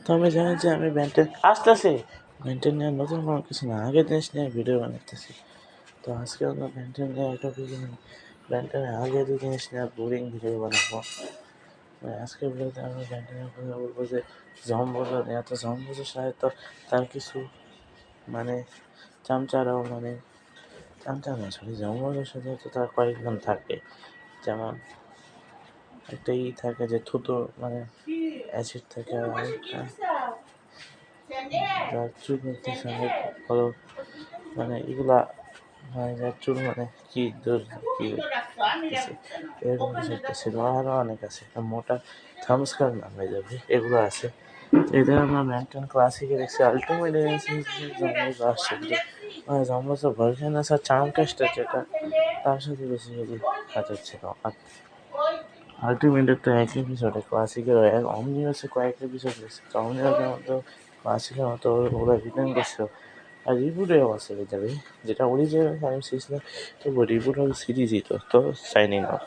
তো আমি জানি যে আমি ব্যান্ডের আসতেছি ব্যান্ডের নিয়ে নতুন কোনো কিছু না আগের জিনিস নিয়ে ভিডিও বানাতেছি। তো আজকে আমরা ব্যান্ডের নিয়ে একটা ভিডিও ব্যান্ডের আগের জিনিস নিয়ে বোরিং ভিডিও বানাবো। আজকের ভিডিওতে আমি ব্যান্ডের নিয়ে কথা বলবো যে জম্বুজা নিয়ে। তো জম্বুজের সাথে তো তার কিছু মানে চামচারাও মানে চামচা না সরি জম্বুজের সাথে তো তার কয়েকজন থাকে, যেমন একটা থাকে যে থুতো মানে অ্যাসিড থাকে, আর যার চুল সঙ্গে বড় মানে এগুলা মানে যার চুল মানে কি কি এরকম কিছু একটা ছিল, আরও অনেক আছে, মোটা থামস্কার নাম হয়ে যাবে, এগুলো আছে। এদের আমরা ম্যান্টন ক্লাসিকে দেখছি, আলটিমেট আসছে কিন্তু জম্বুজের ভার্সন আছে চার্ম টেস্টার যেটা তার সাথে বেশি কাজের ছিল। আর আলটিমেটের তো এক এপিসোডে ক্লাসিকের অমনিভার্সে কয়েক এপিসোড গেছে, তো অমনিভার্সের মতো ক্লাসিকের মতো ওরা রিটার্ন করছিল। আর রিবুটের অবস্থা হয়ে যাবে, যেটা অরিজিনাল টাইম সিরিজ না, তো রিবুট হবে সিরিজই তো সাইনিং অফ।